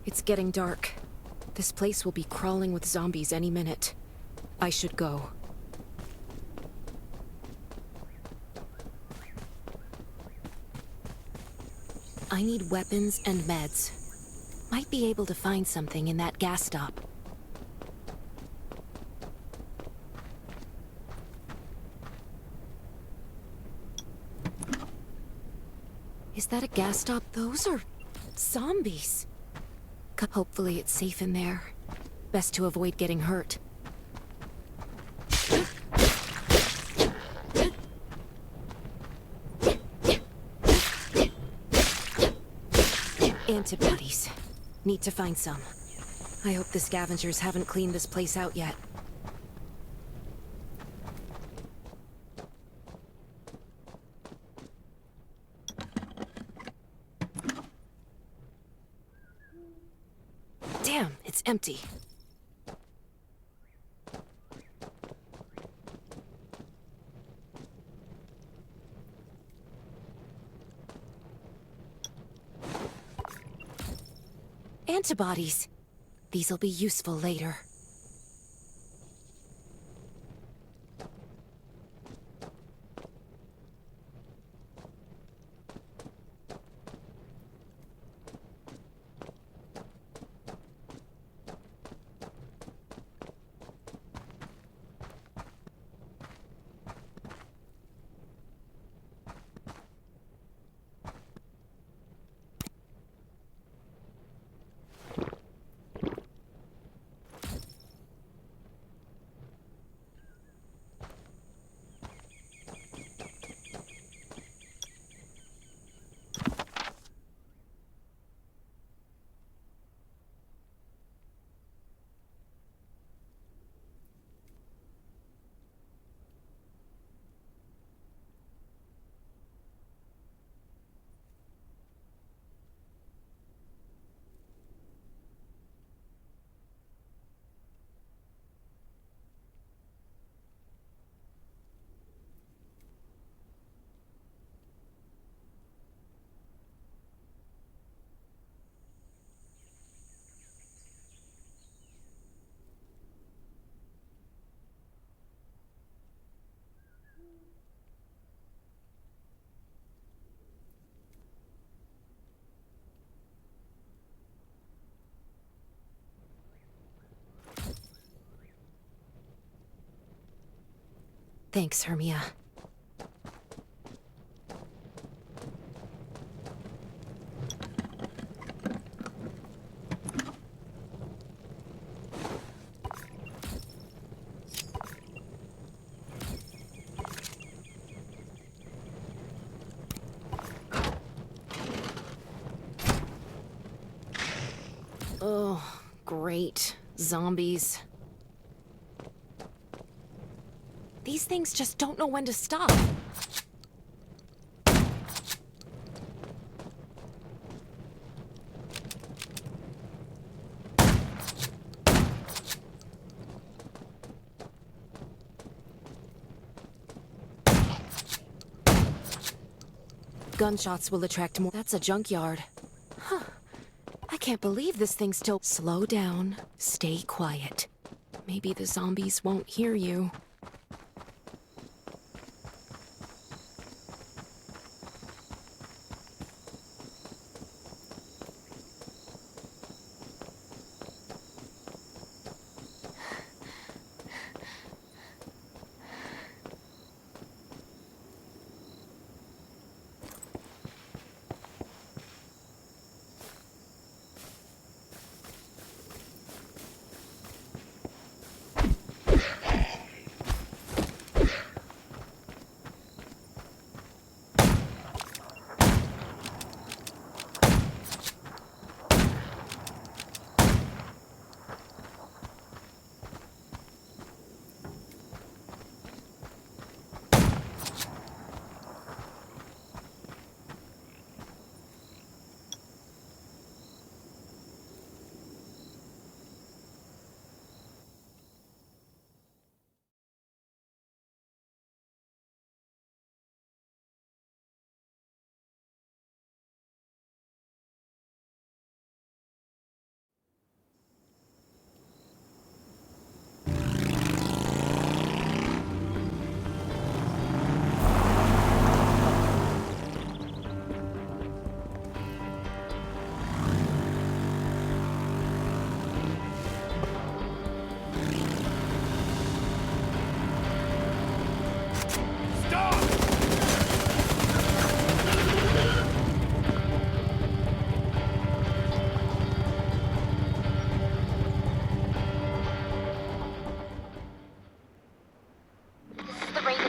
It's getting dark. This place will be crawling with zombies any minute. I should go. I need weapons and meds. Might be able to find something in that gas stop. Is that a gas stop? Those are zombies. Hopefully it's safe in there. Best to avoid getting hurt. Antibodies. Need to find some. I hope the scavengers haven't cleaned this place out yet. Damn, it's empty. Antibodies. These'll be useful later. Thanks, Hermia. Oh, great. Zombies. These things just don't know when to stop. Gunshots will attract more. That's a junkyard. Huh. I can't believe this thing still... Slow down. Stay quiet. Maybe the zombies won't hear you.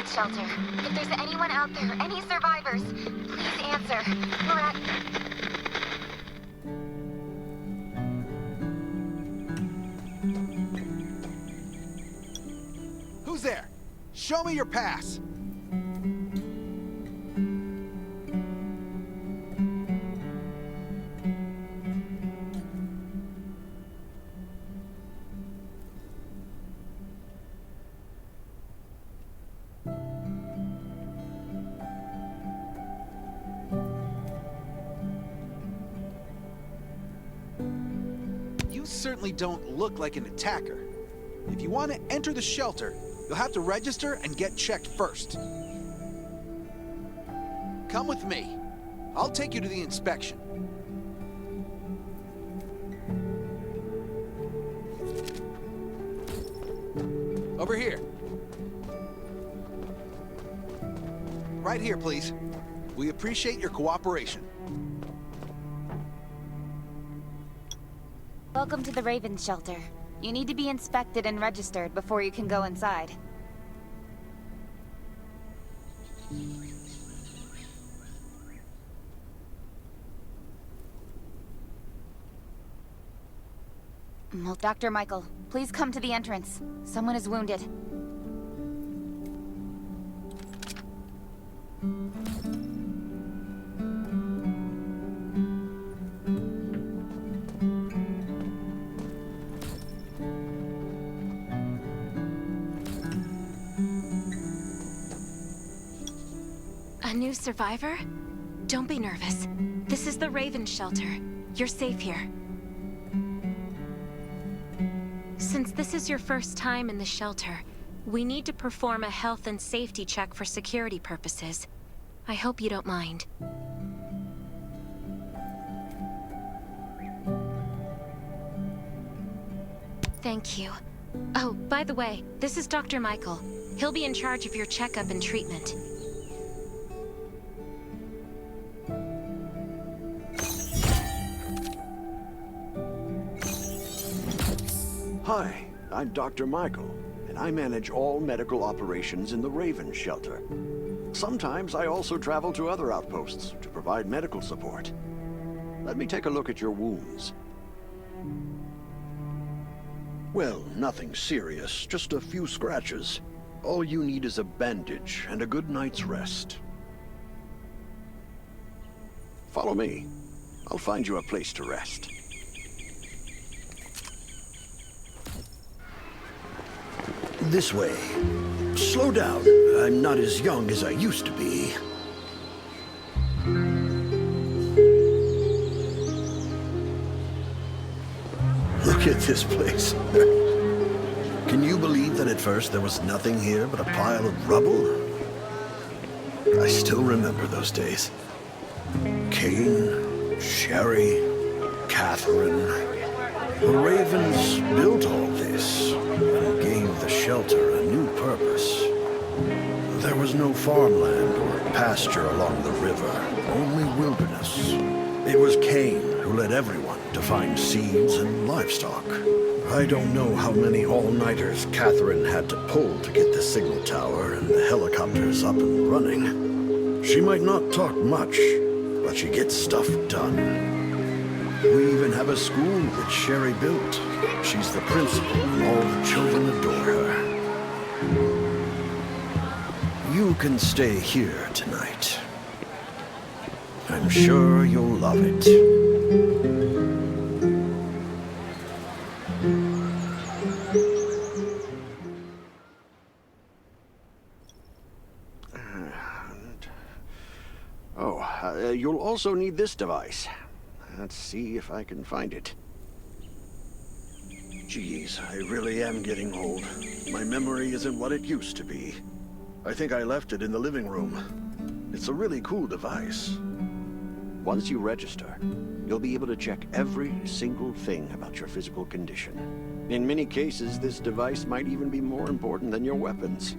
shelter. If there's anyone out there, any survivors, please answer. We're at... Who's there? Show me your pass! You certainly don't look like an attacker. If you want to enter the shelter, you'll have to register and get checked first. Come with me. I'll take you to the inspection. Over here. Right here, please. We appreciate your cooperation. Welcome to the Raven Shelter. You need to be inspected and registered before you can go inside. Well, Dr. Michael, please come to the entrance. Someone is wounded. A new survivor? Don't be nervous. This is the Raven Shelter. You're safe here. Since this is your first time in the shelter, we need to perform a health and safety check for security purposes. I hope you don't mind. Thank you. Oh, by the way, this is Dr. Michael. He'll be in charge of your checkup and treatment. Hi, I'm Dr. Michael, and I manage all medical operations in the Raven Shelter. Sometimes I also travel to other outposts to provide medical support. Let me take a look at your wounds. Well, nothing serious, just a few scratches. All you need is a bandage and a good night's rest. Follow me. I'll find you a place to rest. This way. Slow down. I'm not as young as I used to be. Look at this place. Can you believe that at first there was nothing here but a pile of rubble? I still remember those days. Kane, Sherry, Catherine. The Ravens built all this and gave the shelter a new purpose. There was no farmland or pasture along the river, only wilderness. It was Kane who led everyone to find seeds and livestock. I don't know how many all-nighters Catherine had to pull to get the signal tower and the helicopters up and running. She might not talk much, but she gets stuff done. We even have a school that Sherry built. She's the principal, and all the children adore her. You can stay here tonight. I'm sure you'll love it. You'll also need this device. Let's see if I can find it. Geez, I really am getting old. My memory isn't what it used to be. I think I left it in the living room. It's a really cool device. Once you register, you'll be able to check every single thing about your physical condition. In many cases, this device might even be more important than your weapons.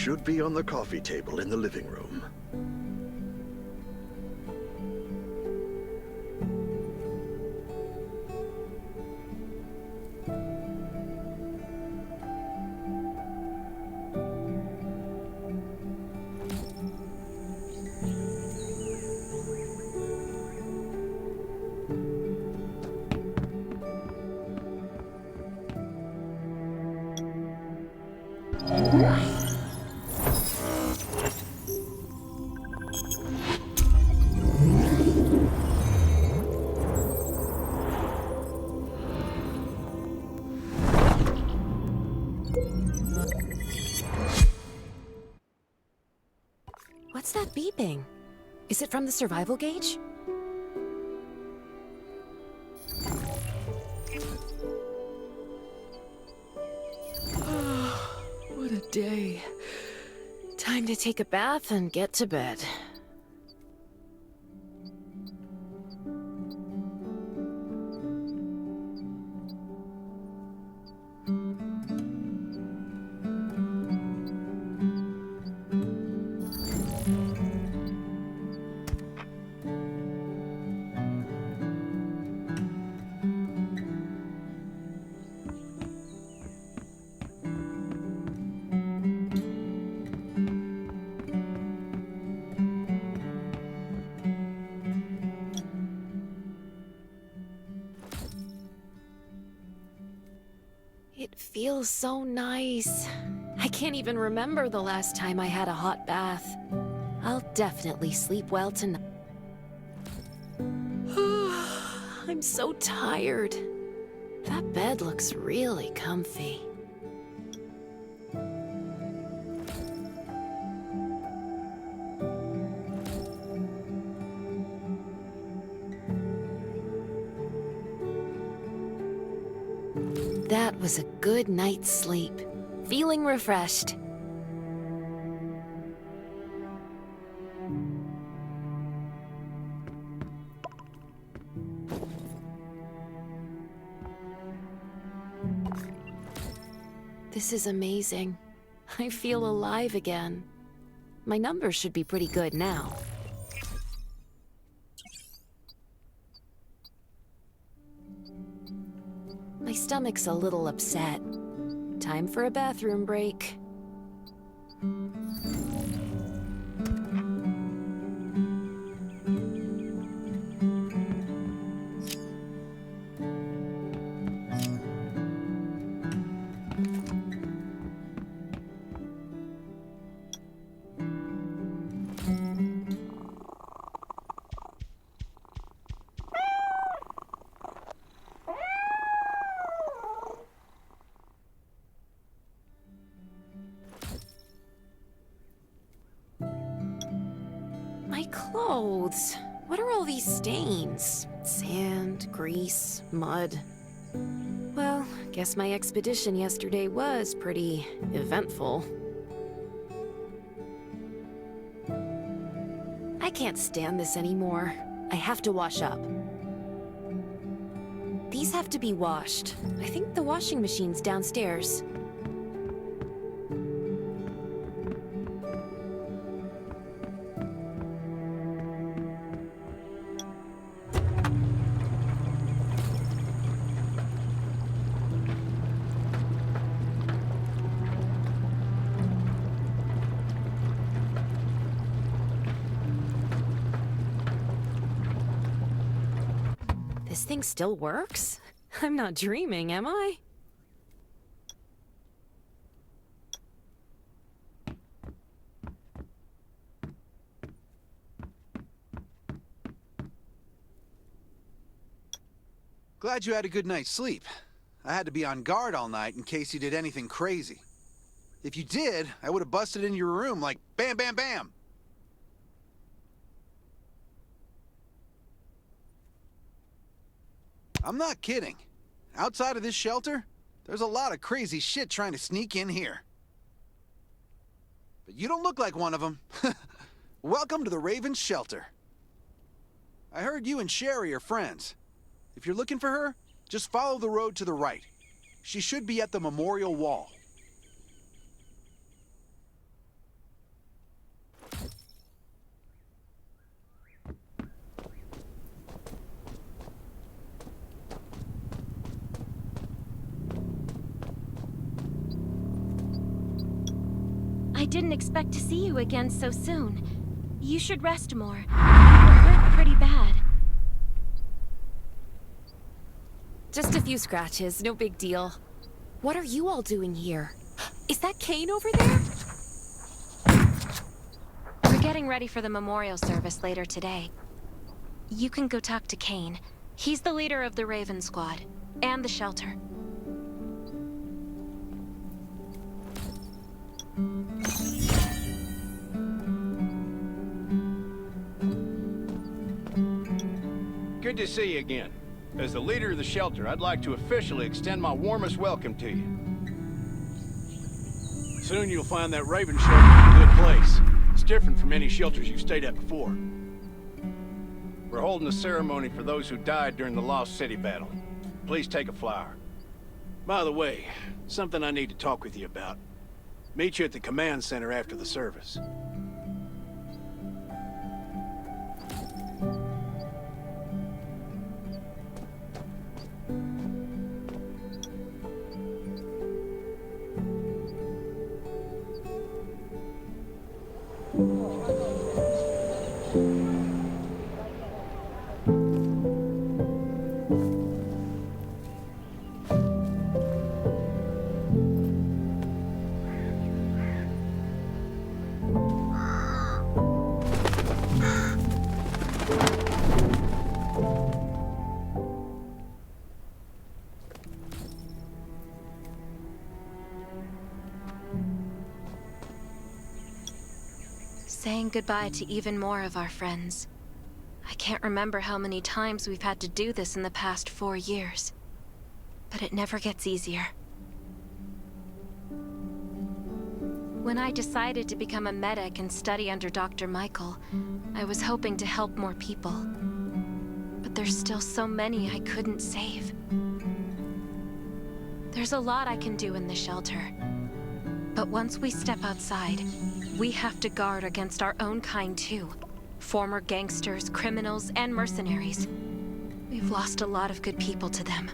should be on the coffee table in the living room. What's that beeping? Is it from the survival gauge? What a day. Time to take a bath and get to bed. It feels so nice. I can't even remember the last time I had a hot bath. I'll definitely sleep well tonight. I'm so tired. That bed looks really comfy. That was a good night's sleep. Feeling refreshed. This is amazing. I feel alive again. My numbers should be pretty good now. My stomach's a little upset. Time for a bathroom break. My clothes. What are all these stains? Sand, grease, mud. Well, guess my expedition yesterday was pretty eventful. I can't stand this anymore. I have to wash up. These have to be washed. I think the washing machine's downstairs. This thing still works? I'm not dreaming, am I? Glad you had a good night's sleep. I had to be on guard all night in case you did anything crazy. If you did, I would have busted in your room like bam, bam, bam. I'm not kidding. Outside of this shelter, there's a lot of crazy shit trying to sneak in here. But you don't look like one of them. Welcome to the Raven's shelter. I heard you and Sherry are friends. If you're looking for her, just follow the road to the right. She should be at the memorial wall. didn't expect to see you again so soon. You should rest more. You were hurt pretty bad. Just a few scratches, no big deal. What are you all doing here? Is that Kane over there? We're getting ready for the memorial service later today. You can go talk to Kane. He's the leader of the Raven Squad, and the shelter. Good to see you again. As the leader of the shelter, I'd like to officially extend my warmest welcome to you. Soon you'll find that Raven shelter a good place. It's different from any shelters you've stayed at before. We're holding a ceremony for those who died during the Lost City battle. Please take a flower. By the way, something I need to talk with you about. Meet you at the command center after the service. Saying goodbye to even more of our friends. I can't remember how many times we've had to do this in the past 4 years. But it never gets easier. When I decided to become a medic and study under Dr. Michael, I was hoping to help more people. But there's still so many I couldn't save. There's a lot I can do in the shelter. But once we step outside, we have to guard against our own kind too. Former gangsters, criminals, and mercenaries. We've lost a lot of good people to them.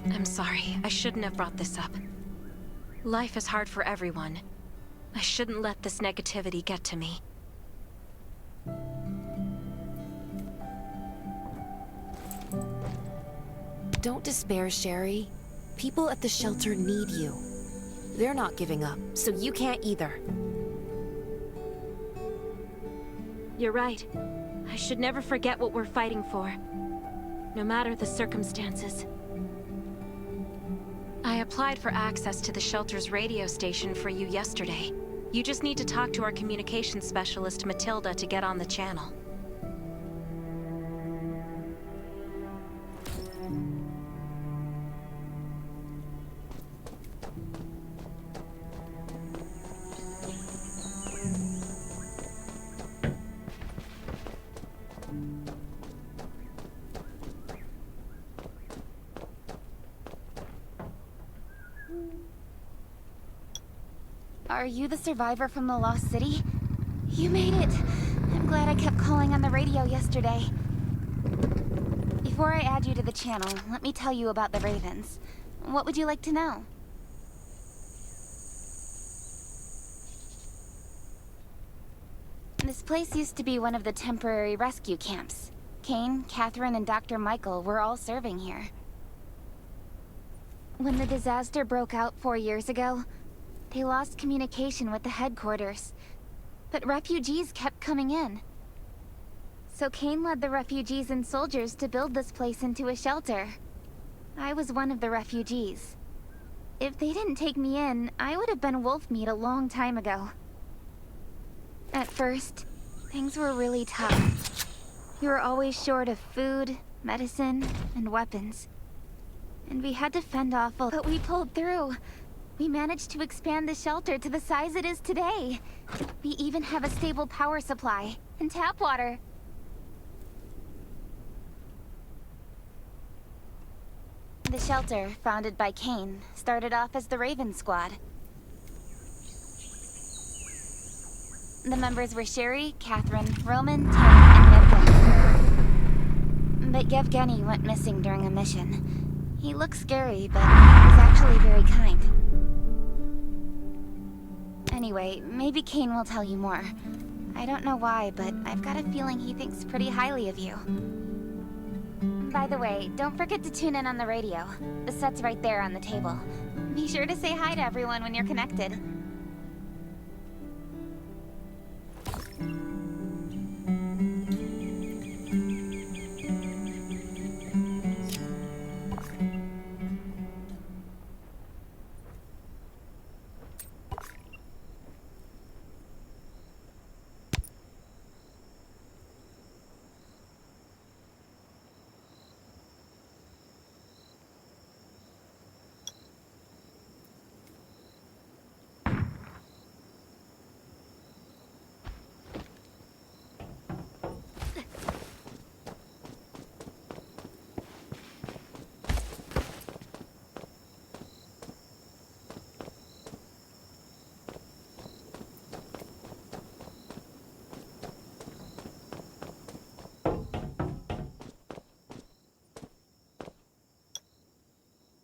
I'm sorry, I shouldn't have brought this up. Life is hard for everyone. I shouldn't let this negativity get to me. Don't despair, Sherry. People at the shelter need you. They're not giving up, so you can't either. You're right. I should never forget what we're fighting for, no matter the circumstances. I applied for access to the shelter's radio station for you yesterday. You just need to talk to our communications specialist, Matilda, to get on the channel. Are you the survivor from the Lost City? You made it. I'm glad I kept calling on the radio yesterday. Before I add you to the channel, let me tell you about the Ravens. What would you like to know? This place used to be one of the temporary rescue camps. Kane, Catherine, and Dr. Michael were all serving here. When the disaster broke out 4 years ago, they lost communication with the headquarters, but refugees kept coming in. So Kane led the refugees and soldiers to build this place into a shelter. I was one of the refugees. If they didn't take me in, I would have been wolf meat a long time ago. At first, things were really tough. We were always short of food, medicine, and weapons. And we had to fend off a lot, but we pulled through. We managed to expand the shelter to the size it is today. We even have a stable power supply and tap water. The shelter, founded by Kane, started off as the Raven Squad. The members were Sherry, Catherine, Roman, Tim, and Yevgeny. But Yevgeny went missing during a mission. He looked scary, but he was actually very kind. Anyway, maybe Kane will tell you more. I don't know why, but I've got a feeling he thinks pretty highly of you. By the way, don't forget to tune in on the radio. The set's right there on the table. Be sure to say hi to everyone when you're connected.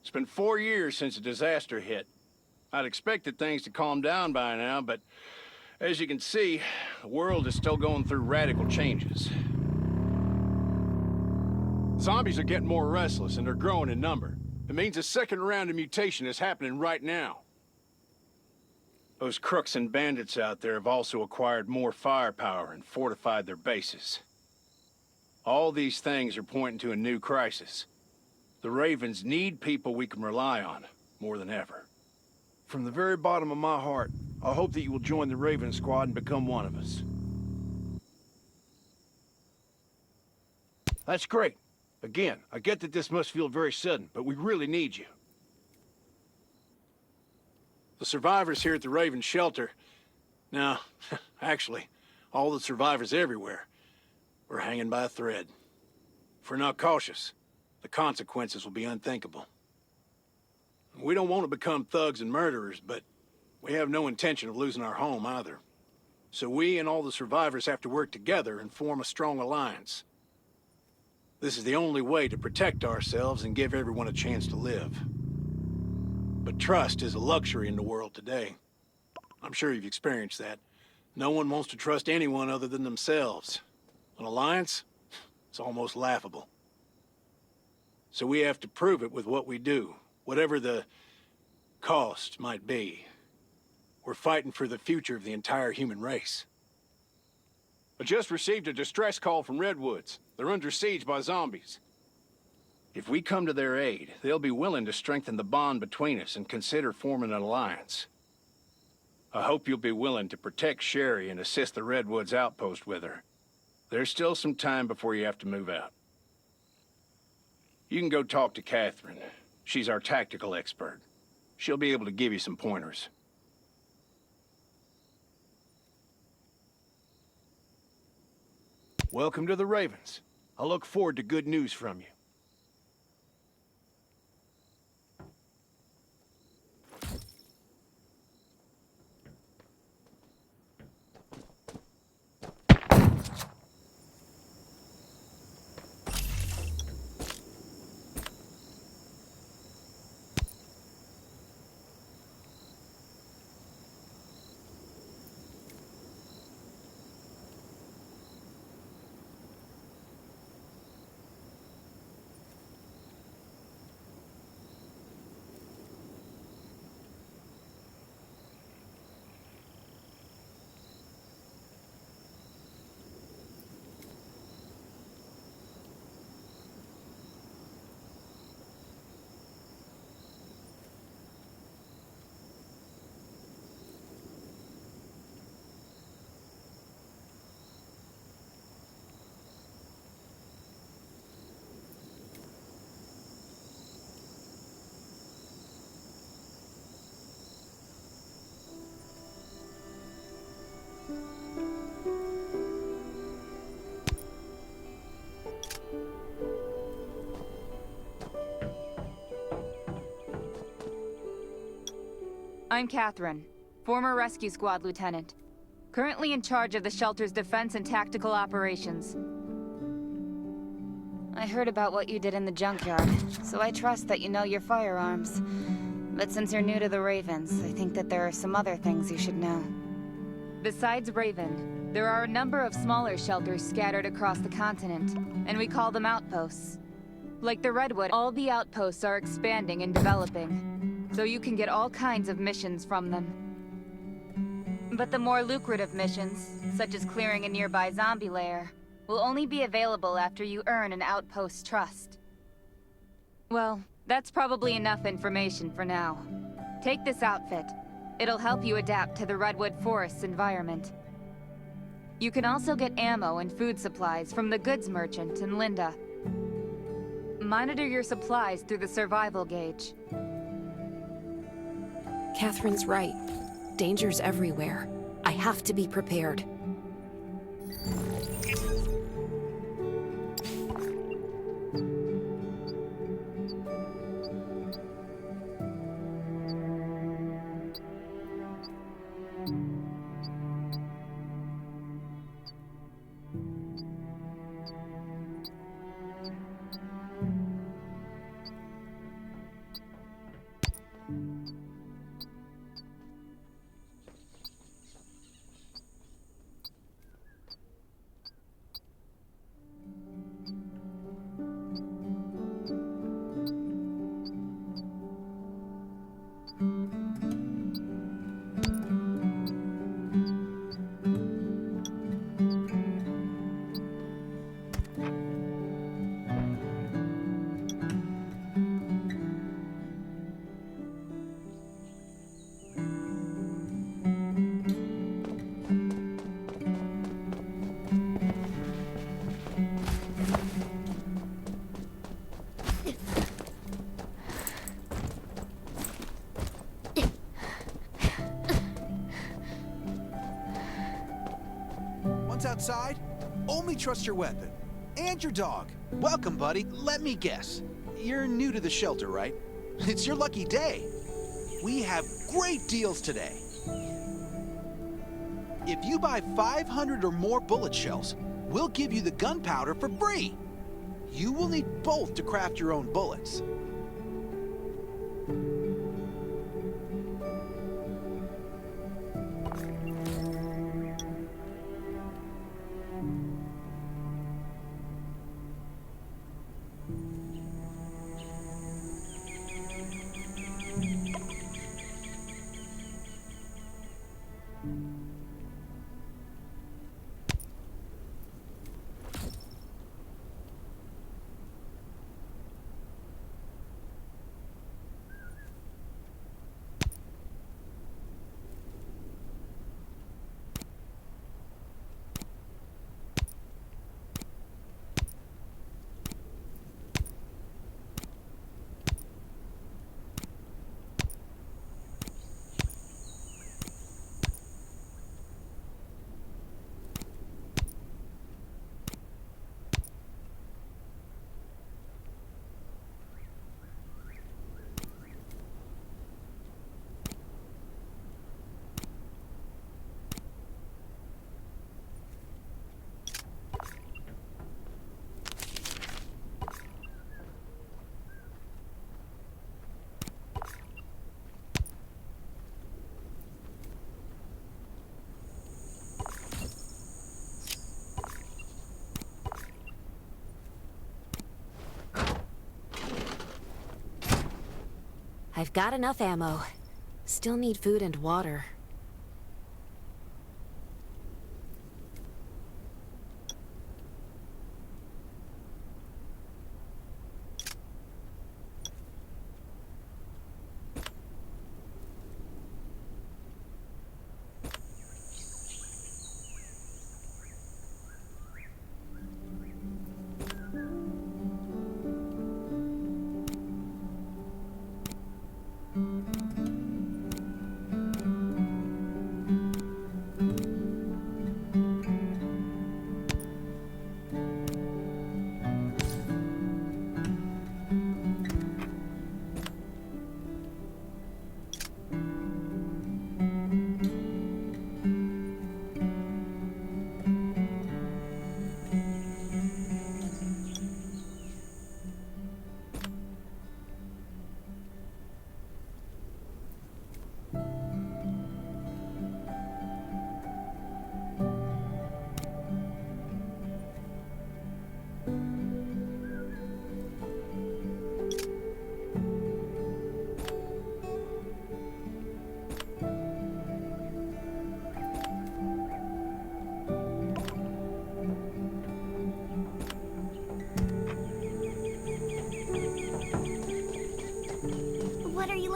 It's been 4 years since the disaster hit. I'd expected things to calm down by now, but as you can see, the world is still going through radical changes. Zombies are getting more restless and they're growing in number. It means a second round of mutation is happening right now. Those crooks and bandits out there have also acquired more firepower and fortified their bases. All these things are pointing to a new crisis. The Ravens need people we can rely on, more than ever. From the very bottom of my heart, I hope that you will join the Raven Squad and become one of us. That's great. Again, I get that this must feel very sudden, but we really need you. The survivors here at the Raven Shelter... No, actually, all the survivors everywhere. We're hanging by a thread. If we're not cautious, the consequences will be unthinkable. We don't want to become thugs and murderers, but we have no intention of losing our home either. So we and all the survivors have to work together and form a strong alliance. This is the only way to protect ourselves and give everyone a chance to live. But trust is a luxury in the world today. I'm sure you've experienced that. No one wants to trust anyone other than themselves. An alliance? It's almost laughable. So we have to prove it with what we do, whatever the cost might be. We're fighting for the future of the entire human race. I just received a distress call from Redwoods. They're under siege by zombies. If we come to their aid, they'll be willing to strengthen the bond between us and consider forming an alliance. I hope you'll be willing to protect Sherry and assist the Redwoods Outpost with her. There's still some time before you have to move out. You can go talk to Catherine. She's our tactical expert. She'll be able to give you some pointers. Welcome to the Ravens. I look forward to good news from you. I'm Catherine, former rescue squad lieutenant. Currently in charge of the shelter's defense and tactical operations. I heard about what you did in the junkyard, so I trust that you know your firearms. But since you're new to the Ravens, I think that there are some other things you should know. Besides Raven, there are a number of smaller shelters scattered across the continent, and we call them outposts. Like the Redwood, all the outposts are expanding and developing, so you can get all kinds of missions from them. But the more lucrative missions, such as clearing a nearby zombie lair, will only be available after you earn an outpost trust. Well, that's probably enough information for now. Take this outfit. It'll help you adapt to the Redwood Forest's environment. You can also get ammo and food supplies from the goods merchant in Linda. Monitor your supplies through the survival gauge. Catherine's right. Danger's everywhere. I have to be prepared. Once outside, only trust your weapon. And your dog. Welcome, buddy. Let me guess. You're new to the shelter, right? It's your lucky day. We have great deals today. If you buy 500 or more bullet shells, we'll give you the gunpowder for free. You will need both to craft your own bullets. I've got enough ammo. Still need food and water.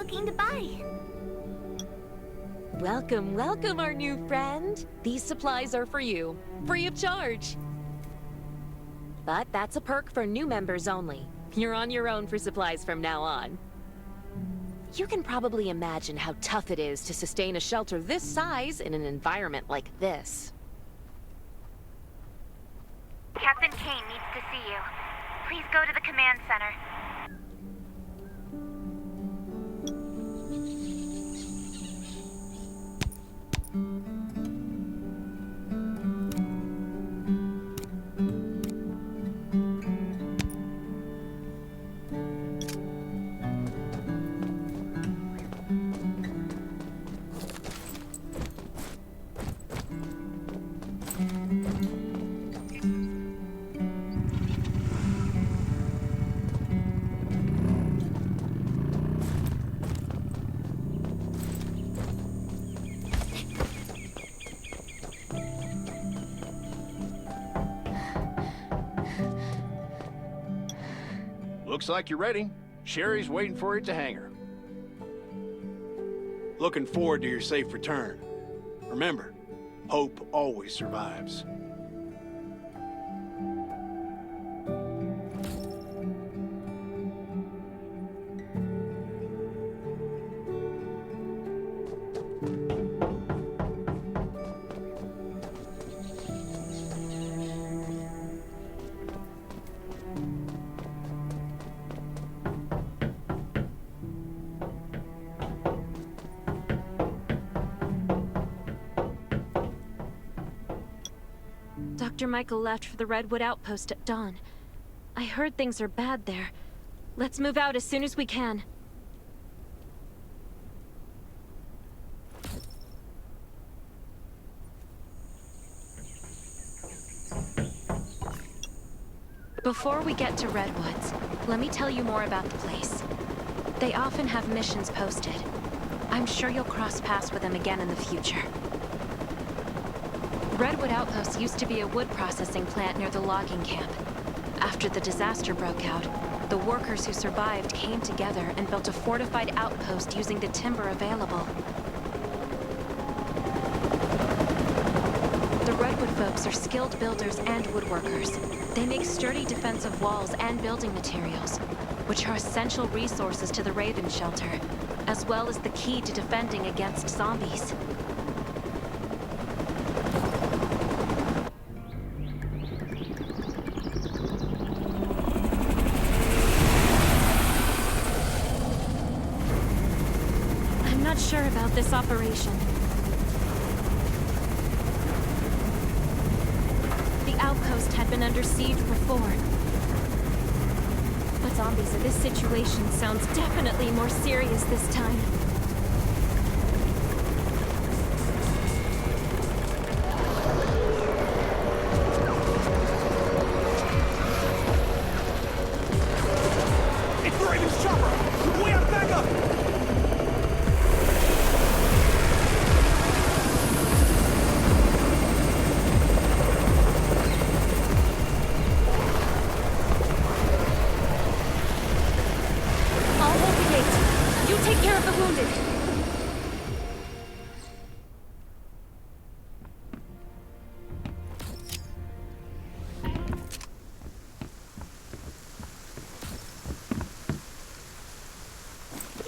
looking to buy? Welcome, welcome, our new friend. These supplies are for you, free of charge. But that's a perk for new members only. You're on your own for supplies from now on. You can probably imagine how tough it is to sustain a shelter this size in an environment like this. Captain Kane needs to see you. Please go to the command center. Looks like you're ready. Sherry's waiting for you at the hangar. Looking forward to your safe return. Remember, hope always survives. Dr. Michael left for the Redwood Outpost at dawn. I heard things are bad there. Let's move out as soon as we can. Before we get to Redwoods, let me tell you more about the place. They often have missions posted. I'm sure you'll cross paths with them again in the future. Redwood Outpost used to be a wood processing plant near the logging camp. After the disaster broke out, the workers who survived came together and built a fortified outpost using the timber available. The Redwood folks are skilled builders and woodworkers. They make sturdy defensive walls and building materials, which are essential resources to the Raven shelter, as well as the key to defending against zombies. Sure about this operation. The outpost had been under siege before. But zombies in this situation sounds definitely more serious this time. It's the Raven's chopper! We have backup!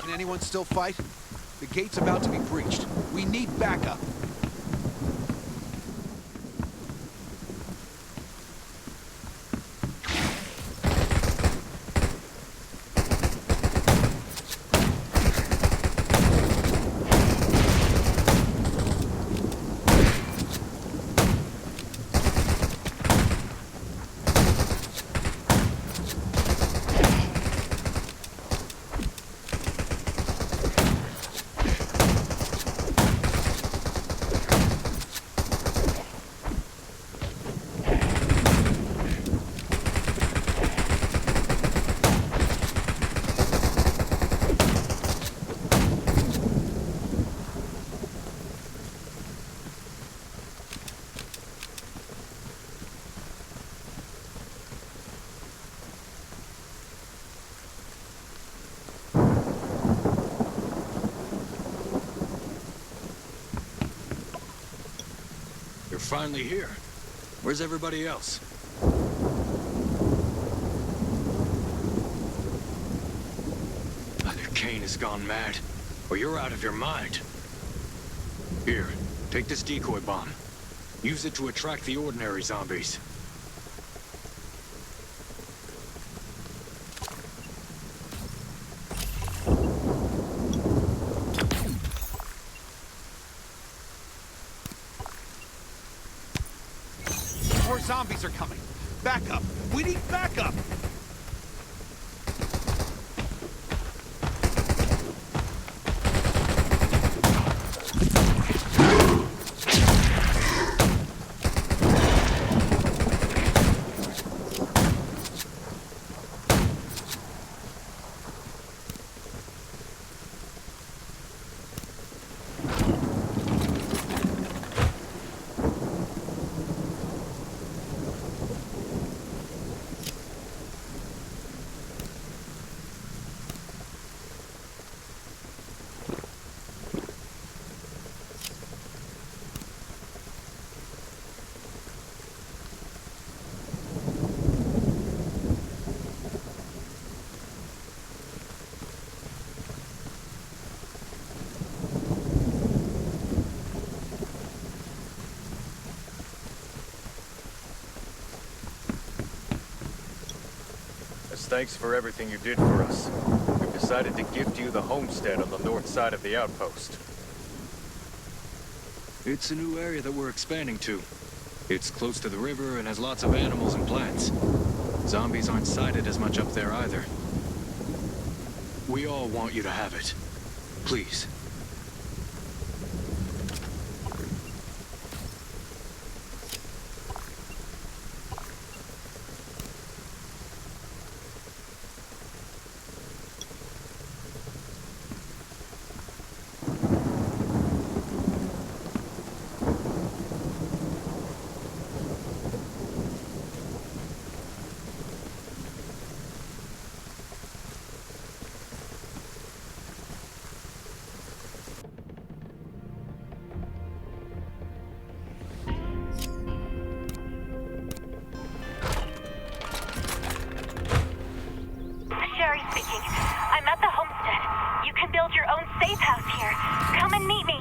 Can anyone still fight? The gate's about to be breached. We need backup. You're finally here. Where's everybody else? Either Kane has gone mad, or you're out of your mind. Here, take this decoy bomb. Use it to attract the ordinary zombies. More zombies are coming. Back up. We need backup. Thanks for everything you did for us. We've decided to gift you the homestead on the north side of the Outpost. It's a new area that we're expanding to. It's close to the river and has lots of animals and plants. Zombies aren't sighted as much up there either. We all want you to have it. Please. I'm at the homestead. You can build your own safe house here. Come and meet me.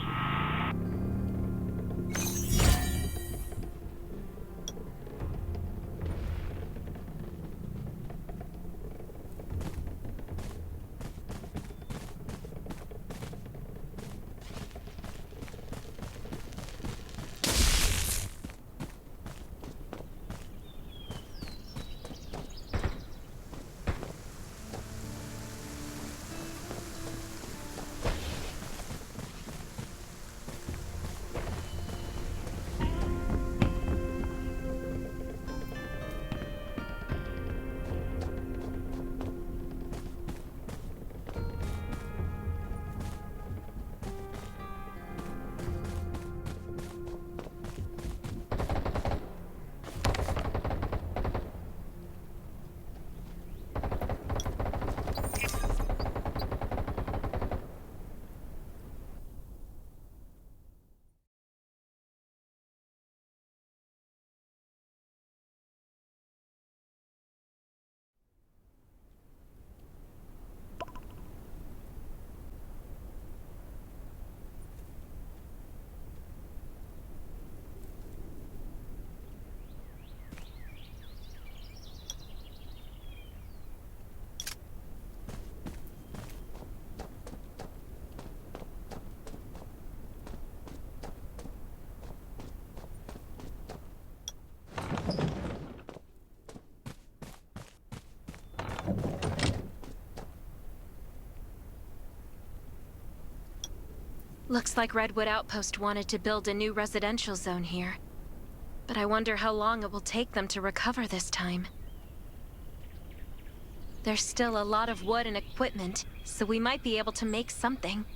Looks like Redwood Outpost wanted to build a new residential zone here. But I wonder how long it will take them to recover this time. There's still a lot of wood and equipment, so we might be able to make something.